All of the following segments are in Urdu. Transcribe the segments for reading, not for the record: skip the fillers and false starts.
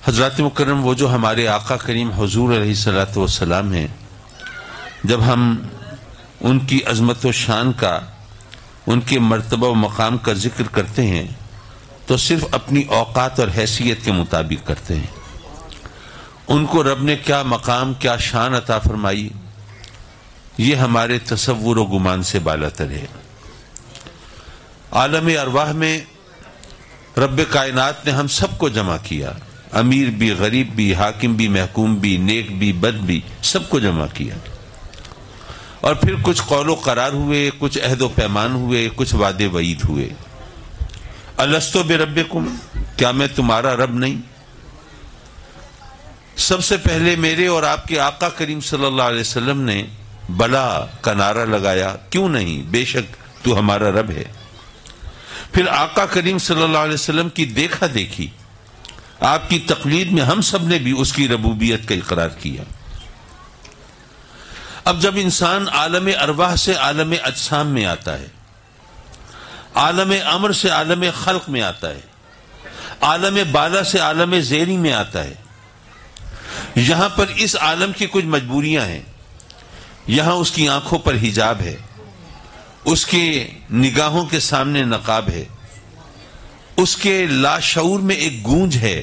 حضرات مکرم، وہ جو ہمارے آقا کریم حضور علیہ الصلوۃ والسلام ہیں، جب ہم ان کی عظمت و شان کا، ان کے مرتبہ و مقام کا ذکر کرتے ہیں تو صرف اپنی اوقات اور حیثیت کے مطابق کرتے ہیں۔ ان کو رب نے کیا مقام، کیا شان عطا فرمائی، یہ ہمارے تصور و گمان سے بالاتر ہے۔ عالم ارواح میں رب کائنات نے ہم سب کو جمع کیا، امیر بھی، غریب بھی، حاکم بھی، محکوم بھی، نیک بھی، بد بھی، سب کو جمع کیا، اور پھر کچھ قول و قرار ہوئے، کچھ عہد و پیمان ہوئے، کچھ وعدے وعید ہوئے۔ الستو بربکم، کیا میں تمہارا رب نہیں؟ سب سے پہلے میرے اور آپ کے آقا کریم صلی اللہ علیہ وسلم نے بلا کا نعرہ لگایا، کیوں نہیں، بے شک تو ہمارا رب ہے۔ پھر آقا کریم صلی اللہ علیہ وسلم کی دیکھا دیکھی، آپ کی تقلید میں ہم سب نے بھی اس کی ربوبیت کا اقرار کیا۔ اب جب انسان عالم ارواح سے عالم اجسام میں آتا ہے، عالم امر سے عالم خلق میں آتا ہے، عالم بالا سے عالم زیری میں آتا ہے، یہاں پر اس عالم کی کچھ مجبوریاں ہیں، یہاں اس کی آنکھوں پر حجاب ہے، اس کے نگاہوں کے سامنے نقاب ہے، اس کے لاشعور میں ایک گونج ہے،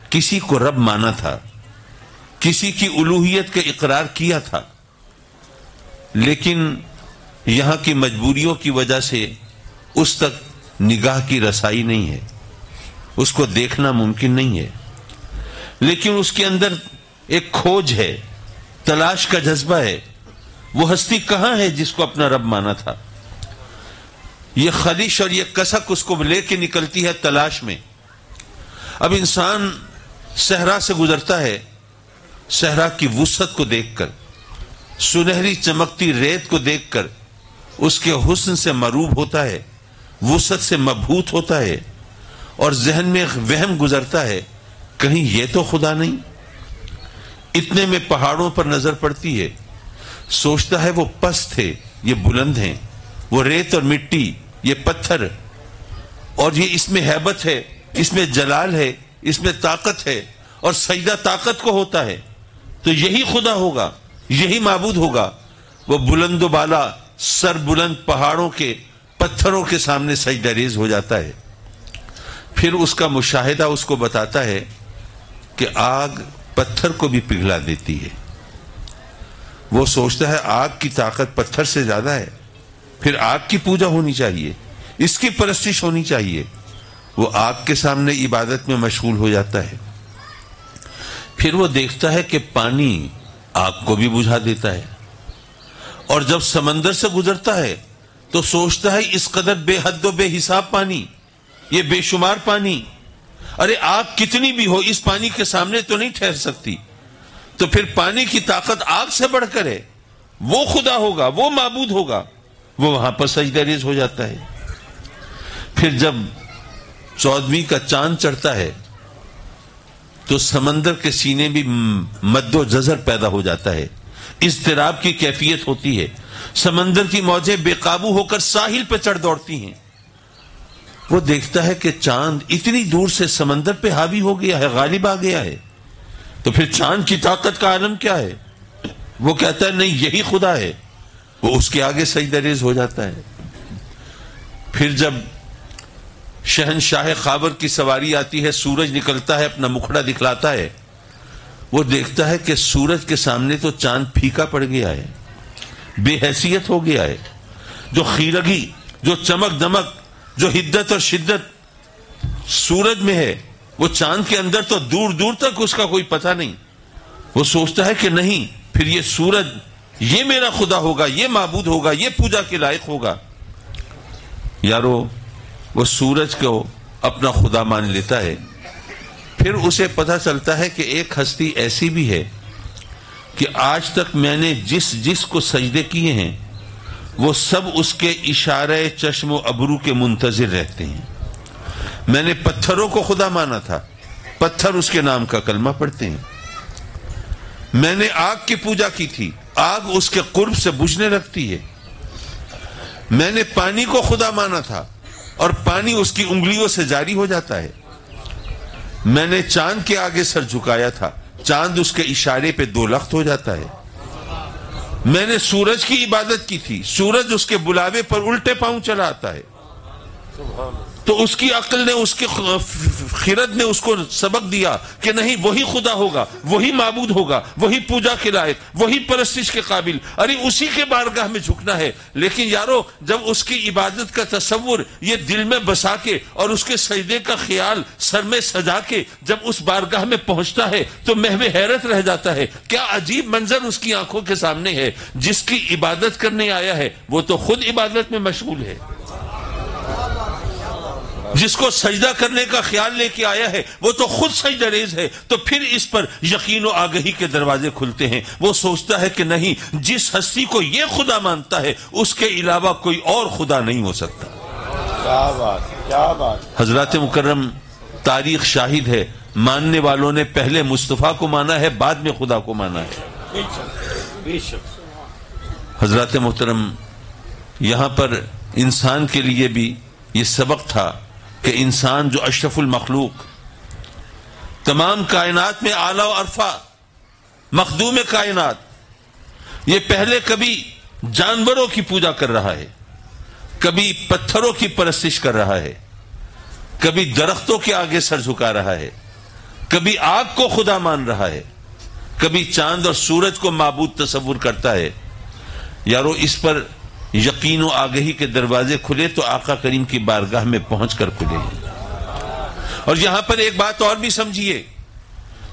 کسی کو رب مانا تھا، کسی کی الوہیت کا اقرار کیا تھا، لیکن یہاں کی مجبوریوں کی وجہ سے اس تک نگاہ کی رسائی نہیں ہے، اس کو دیکھنا ممکن نہیں ہے، لیکن اس کے اندر ایک کھوج ہے، تلاش کا جذبہ ہے، وہ ہستی کہاں ہے جس کو اپنا رب مانا تھا۔ یہ خلش اور یہ کسک اس کو لے کے نکلتی ہے تلاش میں۔ اب انسان صحرا سے گزرتا ہے، صحرا کی وسعت کو دیکھ کر، سنہری چمکتی ریت کو دیکھ کر اس کے حسن سے مروب ہوتا ہے، وسعت سے مبہوت ہوتا ہے، اور ذہن میں وہم گزرتا ہے کہیں یہ تو خدا نہیں۔ اتنے میں پہاڑوں پر نظر پڑتی ہے، سوچتا ہے وہ پست ہے، یہ بلند ہیں، وہ ریت اور مٹی، یہ پتھر، اور یہ اس میں ہیبت ہے، اس میں جلال ہے، اس میں طاقت ہے، اور سجدہ طاقت کو ہوتا ہے، تو یہی خدا ہوگا، یہی معبود ہوگا۔ وہ بلند و بالا، سر بلند پہاڑوں کے، پتھروں کے سامنے سجدہ ریز ہو جاتا ہے۔ پھر اس کا مشاہدہ اس کو بتاتا ہے کہ آگ پتھر کو بھی پگھلا دیتی ہے۔ وہ سوچتا ہے آگ کی طاقت پتھر سے زیادہ ہے، پھر آگ کی پوجا ہونی چاہیے، اس کی پرستش ہونی چاہیے۔ وہ آگ کے سامنے عبادت میں مشغول ہو جاتا ہے۔ پھر وہ دیکھتا ہے کہ پانی آگ کو بھی بجھا دیتا ہے، اور جب سمندر سے گزرتا ہے تو سوچتا ہے اس قدر بے حد و بے حساب پانی، یہ بے شمار پانی، ارے آگ کتنی بھی ہو اس پانی کے سامنے تو نہیں ٹھہر سکتی، تو پھر پانی کی طاقت آگ سے بڑھ کر ہے، وہ خدا ہوگا، وہ معبود ہوگا۔ وہ وہاں پر سجدہ ریز ہو جاتا ہے۔ پھر جب 14ویں کا چاند چڑھتا ہے تو سمندر کے سینے بھی مد و جزر پیدا ہو جاتا ہے، اضطراب کی کیفیت ہوتی ہے، سمندر کی موجیں بے قابو ہو کر ساحل پہ چڑھ دوڑتی ہیں۔ وہ دیکھتا ہے کہ چاند اتنی دور سے سمندر پہ حاوی ہو گیا ہے، غالب آ گیا ہے، تو پھر چاند کی طاقت کا عالم کیا ہے؟ وہ کہتا ہے نہیں، یہی خدا ہے۔ وہ اس کے آگے سجدہ ریز ہو جاتا ہے۔ پھر جب شہنشاہ خاور کی سواری آتی ہے، سورج نکلتا ہے، اپنا مکھڑا دکھلاتا ہے، وہ دیکھتا ہے کہ سورج کے سامنے تو چاند پھیکا پڑ گیا ہے، بے حیثیت ہو گیا ہے۔ جو خیرگی، جو چمک دمک، جو حدت اور شدت سورج میں ہے، وہ چاند کے اندر تو دور دور تک اس کا کوئی پتہ نہیں۔ وہ سوچتا ہے کہ نہیں، پھر یہ سورج، یہ میرا خدا ہوگا، یہ معبود ہوگا، یہ پوجا کے لائق ہوگا۔ یارو، وہ سورج کو اپنا خدا مان لیتا ہے۔ پھر اسے پتہ چلتا ہے کہ ایک ہستی ایسی بھی ہے کہ آج تک میں نے جس جس کو سجدے کیے ہیں وہ سب اس کے اشارہ چشم و ابرو کے منتظر رہتے ہیں۔ میں نے پتھروں کو خدا مانا تھا، پتھر اس کے نام کا کلمہ پڑھتے ہیں۔ میں نے آگ کی پوجا کی تھی، آگ اس کے قرب سے بجھنے لگتی ہے۔ میں نے پانی کو خدا مانا تھا، اور پانی اس کی انگلیوں سے جاری ہو جاتا ہے۔ میں نے چاند کے آگے سر جھکایا تھا، چاند اس کے اشارے پہ دو لخت ہو جاتا ہے۔ میں نے سورج کی عبادت کی تھی، سورج اس کے بلاوے پر الٹے پاؤں چلا آتا ہے۔ تو اس کی عقل نے، اس کی خرد نے اس کو سبق دیا کہ نہیں، وہی خدا ہوگا، وہی معبود ہوگا، وہی پوجا کے لائق، وہی پرستش کے قابل، ارے اسی کے بارگاہ میں جھکنا ہے۔ لیکن یارو، جب اس کی عبادت کا تصور یہ دل میں بسا کے اور اس کے سجدے کا خیال سر میں سجا کے جب اس بارگاہ میں پہنچتا ہے تو محو حیرت رہ جاتا ہے۔ کیا عجیب منظر اس کی آنکھوں کے سامنے ہے۔ جس کی عبادت کرنے آیا ہے وہ تو خود عبادت میں مشغول ہے، جس کو سجدہ کرنے کا خیال لے کے آیا ہے وہ تو خود سجدہ ریز ہے۔ تو پھر اس پر یقین و آگہی کے دروازے کھلتے ہیں۔ وہ سوچتا ہے کہ نہیں، جس ہستی کو یہ خدا مانتا ہے اس کے علاوہ کوئی اور خدا نہیں ہو سکتا۔ کیا بات، کیا بات۔ حضرات مکرم، تاریخ شاہد ہے، ماننے والوں نے پہلے مصطفیٰ کو مانا ہے، بعد میں خدا کو مانا ہے۔ بے شک۔ حضرات محترم، یہاں پر انسان کے لیے بھی یہ سبق تھا کہ انسان جو اشرف المخلوق، تمام کائنات میں اعلیٰ و ارفع، مخدوم کائنات، یہ پہلے کبھی جانوروں کی پوجا کر رہا ہے، کبھی پتھروں کی پرستش کر رہا ہے، کبھی درختوں کے آگے سر جھکا رہا ہے، کبھی آگ کو خدا مان رہا ہے، کبھی چاند اور سورج کو معبود تصور کرتا ہے۔ یارو، اس پر یقین و آگہی کے دروازے کھلے تو آقا کریم کی بارگاہ میں پہنچ کر کھلے۔ اور یہاں پر ایک بات اور بھی سمجھیے،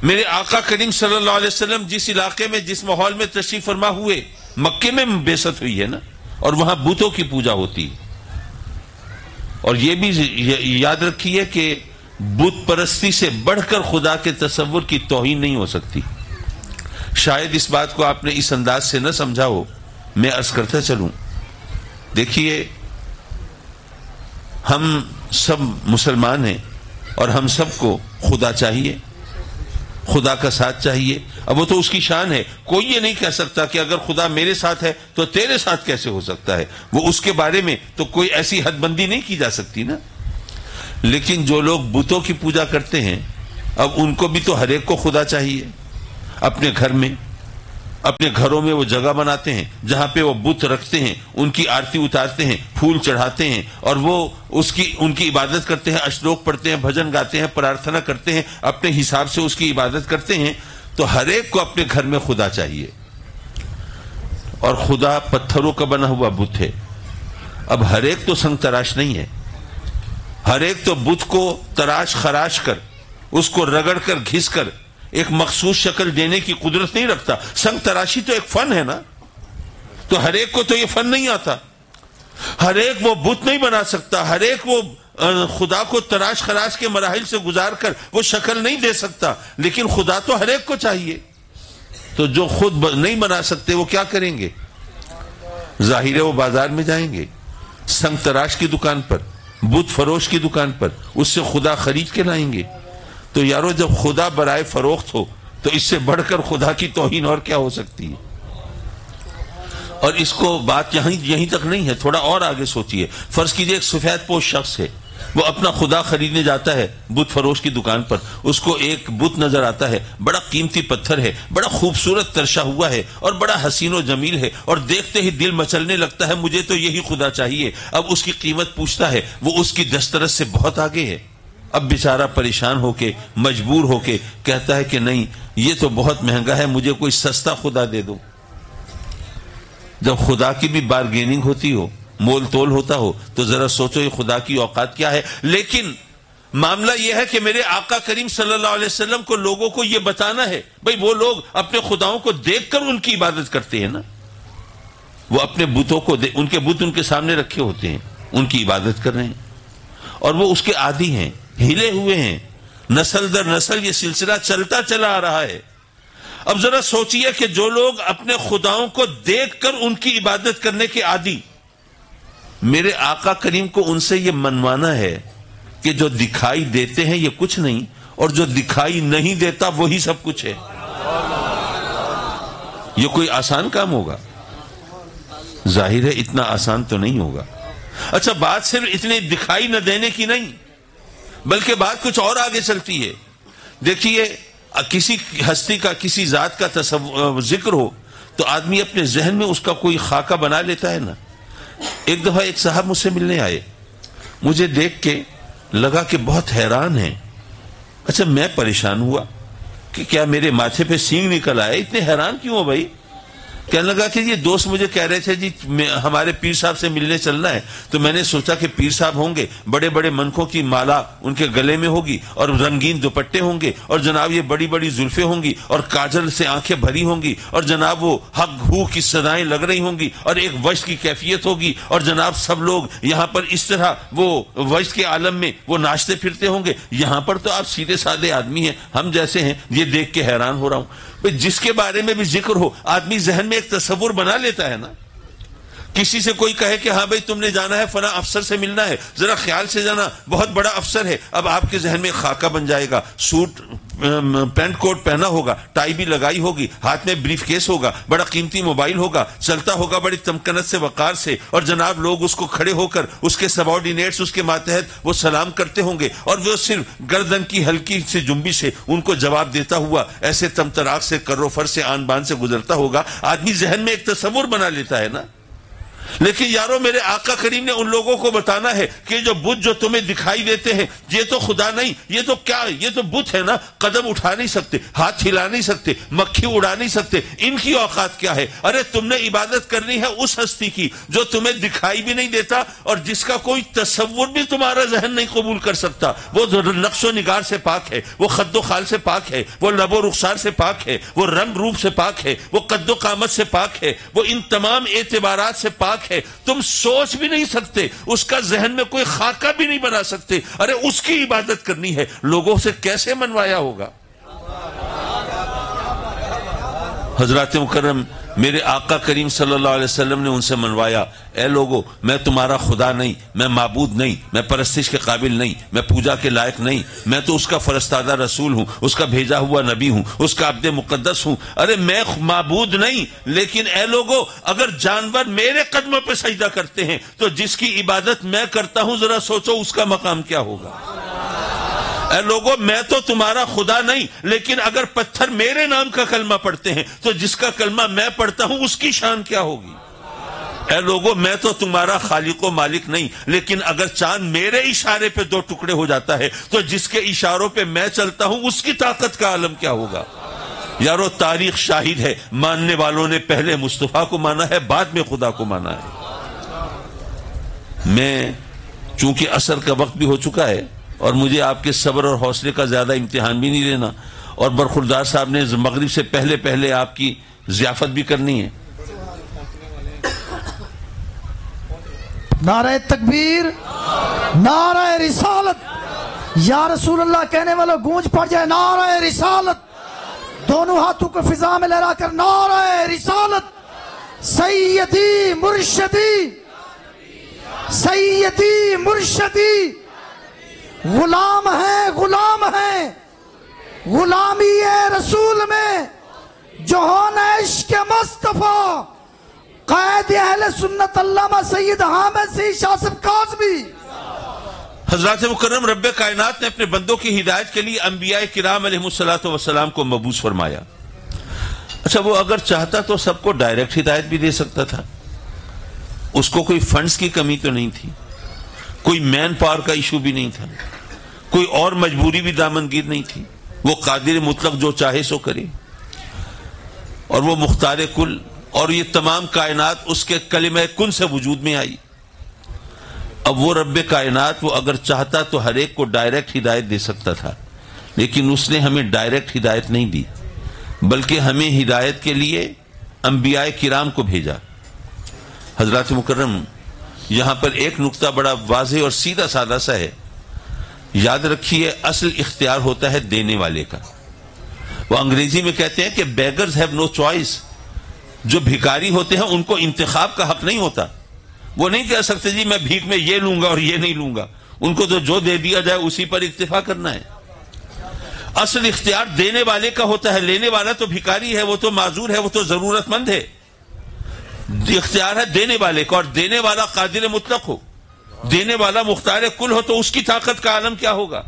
میرے آقا کریم صلی اللہ علیہ وسلم جس علاقے میں، جس ماحول میں تشریف فرما ہوئے، مکے میں بعثت ہوئی ہے نا، اور وہاں بتوں کی پوجا ہوتی۔ اور یہ بھی یاد رکھیے کہ بت پرستی سے بڑھ کر خدا کے تصور کی توہین نہیں ہو سکتی۔ شاید اس بات کو آپ نے اس انداز سے نہ سمجھا ہو، میں عرض کرتا چلوں۔ دیکھیے، ہم سب مسلمان ہیں اور ہم سب کو خدا چاہیے، خدا کا ساتھ چاہیے۔ اب وہ تو اس کی شان ہے، کوئی یہ نہیں کہہ سکتا کہ اگر خدا میرے ساتھ ہے تو تیرے ساتھ کیسے ہو سکتا ہے، وہ اس کے بارے میں تو کوئی ایسی حد بندی نہیں کی جا سکتی نا۔ لیکن جو لوگ بتوں کی پوجا کرتے ہیں، اب ان کو بھی تو ہر ایک کو خدا چاہیے۔ اپنے گھر میں، اپنے گھروں میں وہ جگہ بناتے ہیں جہاں پہ وہ بت رکھتے ہیں، ان کی آرتی اتارتے ہیں، پھول چڑھاتے ہیں، اور وہ ان کی عبادت کرتے ہیں، اشلوک پڑھتے ہیں، بھجن گاتے ہیں، پرارتھنا کرتے ہیں، اپنے حساب سے اس کی عبادت کرتے ہیں۔ تو ہر ایک کو اپنے گھر میں خدا چاہیے، اور خدا پتھروں کا بنا ہوا بت ہے۔ اب ہر ایک تو سنگ تراش نہیں ہے، ہر ایک تو بت کو تراش خراش کر، اس کو رگڑ کر، گھس کر ایک مخصوص شکل دینے کی قدرت نہیں رکھتا۔ سنگ تراشی تو ایک فن ہے نا، تو ہر ایک کو تو یہ فن نہیں آتا، ہر ایک وہ بت نہیں بنا سکتا، ہر ایک وہ خدا کو تراش خراش کے مراحل سے گزار کر وہ شکل نہیں دے سکتا۔ لیکن خدا تو ہر ایک کو چاہیے، تو جو خود نہیں بنا سکتے وہ کیا کریں گے؟ ظاہر ہے وہ بازار میں جائیں گے، سنگ تراش کی دکان پر، بت فروش کی دکان پر، اس سے خدا خرید کے لائیں گے۔ تو یارو، جب خدا برائے فروخت ہو تو اس سے بڑھ کر خدا کی توہین اور کیا ہو سکتی ہے؟ اور اس کو بات یہیں تک نہیں ہے، تھوڑا اور آگے سوچئے۔ فرض کیجئے ایک سفید پوش شخص ہے، وہ اپنا خدا خریدنے جاتا ہے بت فروش کی دکان پر، اس کو ایک بت نظر آتا ہے، بڑا قیمتی پتھر ہے، بڑا خوبصورت ترشا ہوا ہے اور بڑا حسین و جمیل ہے، اور دیکھتے ہی دل مچلنے لگتا ہے مجھے تو یہی خدا چاہیے۔ اب اس کی قیمت پوچھتا ہے، وہ اس کی دسترس سے بہت آگے ہے۔ اب بیچارہ پریشان ہو کے، مجبور ہو کے کہتا ہے کہ نہیں، یہ تو بہت مہنگا ہے، مجھے کوئی سستا خدا دے دو۔ جب خدا کی بھی بارگیننگ ہوتی ہو، مول تول ہوتا ہو، تو ذرا سوچو یہ خدا کی اوقات کیا ہے۔ لیکن معاملہ یہ ہے کہ میرے آقا کریم صلی اللہ علیہ وسلم کو لوگوں کو یہ بتانا ہے، بھئی وہ لوگ اپنے خداؤں کو دیکھ کر ان کی عبادت کرتے ہیں نا، وہ اپنے بتوں کو ان کے بت ان کے سامنے رکھے ہوتے ہیں، ان کی عبادت کر رہے ہیں، اور وہ اس کے عادی ہیں، ہلے ہوئے ہیں، نسل در نسل یہ سلسلہ چلتا چلا آ رہا ہے۔ اب ذرا سوچئے کہ جو لوگ اپنے خداؤں کو دیکھ کر ان کی عبادت کرنے کے عادی، میرے آقا کریم کو ان سے یہ منوانا ہے کہ جو دکھائی دیتے ہیں یہ کچھ نہیں، اور جو دکھائی نہیں دیتا وہی سب کچھ ہے۔ یہ کوئی آسان کام ہوگا؟ ظاہر ہے اتنا آسان تو نہیں ہوگا۔ اچھا، بات صرف اتنے دکھائی نہ دینے کی نہیں، بلکہ بات کچھ اور آگے چلتی ہے۔ دیکھیے کسی ہستی کا کسی ذات کا ذکر ہو تو آدمی اپنے ذہن میں اس کا کوئی خاکہ بنا لیتا ہے نا. ایک دفعہ ایک صاحب مجھ سے ملنے آئے, مجھے دیکھ کے لگا کہ بہت حیران ہیں. اچھا میں پریشان ہوا کہ کیا میرے ماتھے پہ سینگ نکل آئے, اتنے حیران کیوں ہو بھائی؟ کہنے لگا کہ یہ دوست مجھے کہہ رہے تھے جی ہمارے پیر صاحب سے ملنے چلنا ہے, تو میں نے سوچا کہ پیر صاحب ہوں گے, بڑے بڑے منکوں کی مالا ان کے گلے میں ہوگی اور رنگین دوپٹے ہوں گے, اور جناب یہ بڑی بڑی زلفیں ہوں گی اور کاجل سے آنکھیں بھری ہوں گی, اور جناب وہ حق ہو کی صدائیں لگ رہی ہوں گی اور ایک وجد کی کیفیت ہوگی, اور جناب سب لوگ یہاں پر اس طرح وہ وجد کے عالم میں وہ ناچتے پھرتے ہوں گے. یہاں پر تو آپ سیدھے سادے آدمی ہیں, ہم جیسے ہیں. یہ دیکھ کے حیران ہو رہا ہوں. جس کے بارے میں بھی ذکر ہو آدمی ذہن میں ایک تصور بنا لیتا ہے نا. کسی سے کوئی کہے کہ ہاں بھائی تم نے جانا ہے فلاں افسر سے ملنا ہے, ذرا خیال سے جانا, بہت بڑا افسر ہے. اب آپ کے ذہن میں خاکہ بن جائے گا, سوٹ پینٹ کوٹ پہنا ہوگا, ٹائی بھی لگائی ہوگی, ہاتھ میں بریف کیس ہوگا, بڑا قیمتی موبائل ہوگا, چلتا ہوگا بڑی تمکنت سے وقار سے, اور جناب لوگ اس کو کھڑے ہو کر اس کے سبارڈینیٹس اس کے ماتحت وہ سلام کرتے ہوں گے, اور وہ صرف گردن کی ہلکی سے جنبی سے ان کو جواب دیتا ہوا ایسے تمتراک سے کرو فر سے آن بان سے گزرتا ہوگا. آدمی ذہن میں ایک تصور بنا لیتا ہے نا. لیکن یارو میرے آقا کریم نے ان لوگوں کو بتانا ہے کہ جو بت جو تمہیں دکھائی دیتے ہیں یہ تو خدا نہیں, یہ تو کیا, یہ تو بت ہے نا. قدم اٹھا نہیں سکتے, ہاتھ ہلا نہیں سکتے, مکھی اڑا نہیں سکتے, ان کی اوقات کیا ہے؟ ارے تم نے عبادت کرنی ہے اس ہستی کی جو تمہیں دکھائی بھی نہیں دیتا اور جس کا کوئی تصور بھی تمہارا ذہن نہیں قبول کر سکتا. وہ نقش و نگار سے پاک ہے, وہ خد و خال سے پاک ہے, وہ لب و رخسار سے پاک ہے, وہ رنگ روپ سے پاک ہے, وہ قد و قامت سے پاک ہے, وہ ان تمام اعتبارات سے پاک ہے. تم سوچ بھی نہیں سکتے, اس کا ذہن میں کوئی خاکہ بھی نہیں بنا سکتے. ارے اس کی عبادت کرنی ہے, لوگوں سے کیسے منوایا ہوگا؟ حضرات مکرم میرے آقا کریم صلی اللہ علیہ وسلم نے ان سے منوایا, اے لوگو میں تمہارا خدا نہیں, میں معبود نہیں, میں پرستش کے قابل نہیں, میں پوجا کے لائق نہیں, میں تو اس کا فرستادہ رسول ہوں, اس کا بھیجا ہوا نبی ہوں, اس کا عبد مقدس ہوں. ارے میں معبود نہیں, لیکن اے لوگو اگر جانور میرے قدموں پہ سجدہ کرتے ہیں تو جس کی عبادت میں کرتا ہوں ذرا سوچو اس کا مقام کیا ہوگا. اے لوگوں میں تو تمہارا خدا نہیں, لیکن اگر پتھر میرے نام کا کلمہ پڑھتے ہیں تو جس کا کلمہ میں پڑھتا ہوں اس کی شان کیا ہوگی. اے لوگوں میں تو تمہارا خالق و مالک نہیں, لیکن اگر چاند میرے اشارے پہ دو ٹکڑے ہو جاتا ہے تو جس کے اشاروں پہ میں چلتا ہوں اس کی طاقت کا عالم کیا ہوگا. یارو تاریخ شاہد ہے, ماننے والوں نے پہلے مصطفیٰ کو مانا ہے, بعد میں خدا کو مانا ہے. میں چونکہ عصر کا وقت بھی ہو چکا ہے اور مجھے آپ کے صبر اور حوصلے کا زیادہ امتحان بھی نہیں لینا, اور برخوردار صاحب نے مغرب سے پہلے پہلے آپ کی ضیافت بھی کرنی ہے. نعرہ تکبیر, نعرہ رسالت, یا رسول اللہ کہنے والا گونج پڑ جائے. نعرہ رسالت, دونوں ہاتھوں کو فضا میں لہرا کر نعرہ رسالت. سیدی مرشدی, سیدی مرشدی, غلام ہیں, غلام ہیں, غلامی رسول میں جو ہونا عشق مصطفیٰ. قائد اہل سنت علامہ سید حامد سی شاصف کاظمی. حضرات مکرم رب کائنات نے اپنے بندوں کی ہدایت کے لیے انبیاء کرام علیہ الصلوۃ والسلام کو مبعوث فرمایا. اچھا وہ اگر چاہتا تو سب کو ڈائریکٹ ہدایت بھی دے سکتا تھا, اس کو کوئی فنڈز کی کمی تو نہیں تھی, کوئی مین پاور کا ایشو بھی نہیں تھا, کوئی اور مجبوری بھی دامنگیر نہیں تھی. وہ قادر مطلق جو چاہے سو کرے, اور وہ مختار کل, اور یہ تمام کائنات اس کے کلمہ کن سے وجود میں آئی. اب وہ رب کائنات وہ اگر چاہتا تو ہر ایک کو ڈائریکٹ ہدایت دے سکتا تھا, لیکن اس نے ہمیں ڈائریکٹ ہدایت نہیں دی, بلکہ ہمیں ہدایت کے لیے انبیاء کرام کو بھیجا. حضرات مکرم یہاں پر ایک نقطہ بڑا واضح اور سیدھا سادہ سا ہے, یاد رکھیے اصل اختیار ہوتا ہے دینے والے کا. وہ انگریزی میں کہتے ہیں کہ بیگرز ہیو نو چوائس. جو بھکاری ہوتے ہیں ان کو انتخاب کا حق نہیں ہوتا, وہ نہیں کہہ سکتے جی میں بھیک میں یہ لوں گا اور یہ نہیں لوں گا, ان کو تو جو دے دیا جائے اسی پر اکتفا کرنا ہے. اصل اختیار دینے والے کا ہوتا ہے, لینے والا تو بھکاری ہے, وہ تو معذور ہے, وہ تو ضرورت مند ہے. اختیار ہے دینے والے کا, اور دینے والا قادر مطلق ہو, دینے والا مختار کل ہو تو اس کی طاقت کا عالم کیا ہوگا.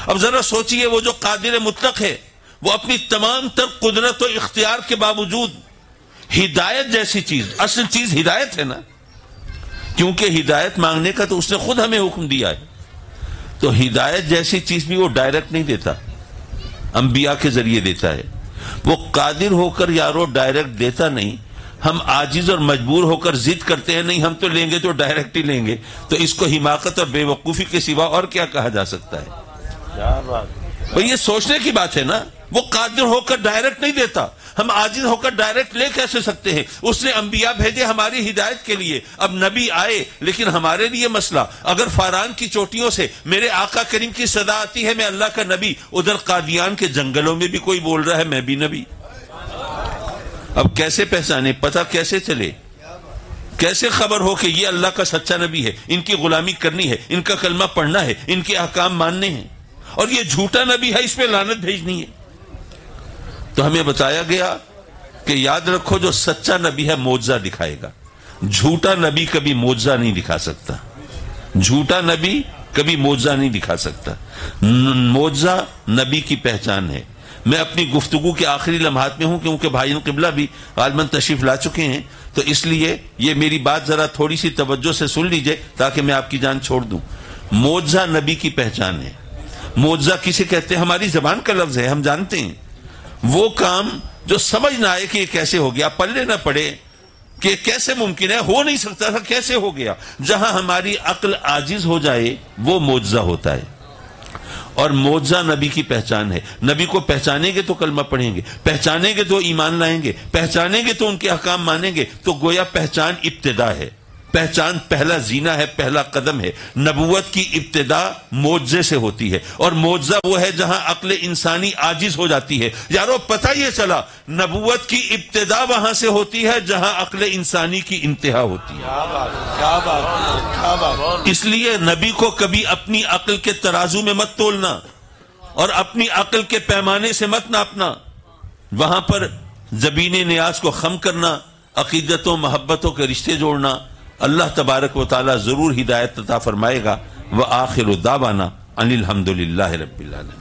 اب ذرا سوچئے، وہ جو قادر مطلق ہے وہ اپنی تمام تر قدرت و اختیار کے باوجود ہدایت جیسی چیز، اصل چیز ہدایت ہے نا، کیونکہ ہدایت مانگنے کا تو اس نے خود ہمیں حکم دیا ہے، تو ہدایت جیسی چیز بھی وہ ڈائریکٹ نہیں دیتا، انبیاء کے ذریعے دیتا ہے۔ وہ قادر ہو کر یارو ڈائریکٹ دیتا نہیں، ہم عاجز اور مجبور ہو کر ضد کرتے ہیں، نہیں ہم تو لیں گے تو ڈائریکٹ ہی لیں گے، تو اس کو حماقت اور بے وقوفی کے سوا اور کیا کہا جا سکتا ہے؟ کیا بات، بھئی یہ سوچنے کی بات ہے نا، وہ قادر ہو کر ڈائریکٹ نہیں دیتا، ہم عاجز ہو کر ڈائریکٹ لے کیسے سکتے ہیں؟ اس نے انبیاء بھیجے ہماری ہدایت کے لیے، اب نبی آئے لیکن ہمارے لیے مسئلہ، اگر فاران کی چوٹیوں سے میرے آقا کریم کی صدا آتی ہے میں اللہ کا نبی، ادھر قادیان کے جنگلوں میں بھی کوئی بول رہا ہے میں بھی نبی، اب کیسے پہچانے؟ پتہ کیسے چلے؟ کیسے خبر ہو کہ یہ اللہ کا سچا نبی ہے، ان کی غلامی کرنی ہے، ان کا کلمہ پڑھنا ہے، ان کے احکام ماننے ہیں، اور یہ جھوٹا نبی ہے اس پہ لعنت بھیجنی ہے؟ تو ہمیں بتایا گیا کہ یاد رکھو جو سچا نبی ہے معجزہ دکھائے گا، جھوٹا نبی کبھی معجزہ نہیں دکھا سکتا، جھوٹا نبی کبھی معجزہ نہیں دکھا سکتا، معجزہ نبی کی پہچان ہے۔ میں اپنی گفتگو کے آخری لمحات میں ہوں کیونکہ بھائیوں قبلہ بھی غالباً تشریف لا چکے ہیں، تو اس لیے یہ میری بات ذرا تھوڑی سی توجہ سے سن لیجئے تاکہ میں آپ کی جان چھوڑ دوں۔ معجزہ نبی کی پہچان ہے۔ معجزہ کسے کہتے ہیں؟ ہماری زبان کا لفظ ہے، ہم جانتے ہیں، وہ کام جو سمجھ نہ آئے کہ یہ کیسے ہو گیا، پلے نہ پڑے کہ کیسے ممکن ہے، ہو نہیں سکتا تھا، کیسے ہو گیا، جہاں ہماری عقل عاجز ہو جائے وہ معجزہ ہوتا ہے، اور معجزہ نبی کی پہچان ہے۔ نبی کو پہچانیں گے تو کلمہ پڑھیں گے، پہچانیں گے تو ایمان لائیں گے، پہچانیں گے تو ان کے احکام مانیں گے، تو گویا پہچان ابتدا ہے، پہچان پہلا زینہ ہے، پہلا قدم ہے۔ نبوت کی ابتدا معجزے سے ہوتی ہے، اور معجزہ وہ ہے جہاں عقل انسانی عاجز ہو جاتی ہے۔ یارو پتہ یہ چلا نبوت کی ابتدا وہاں سے ہوتی ہے جہاں عقل انسانی کی انتہا ہوتی ہے۔ کیا بات، کیا بات، کیا بات۔ اس لیے نبی کو کبھی اپنی عقل کے ترازو میں مت تولنا اور اپنی عقل کے پیمانے سے مت ناپنا، وہاں پر زبین نیاز کو خم کرنا، عقیدتوں محبتوں کے رشتے جوڑنا۔ اللہ تبارک و تعالی ضرور ہدایت عطا فرمائے گا۔ وآخر دعوانا ان الحمد للہ رب العالمین۔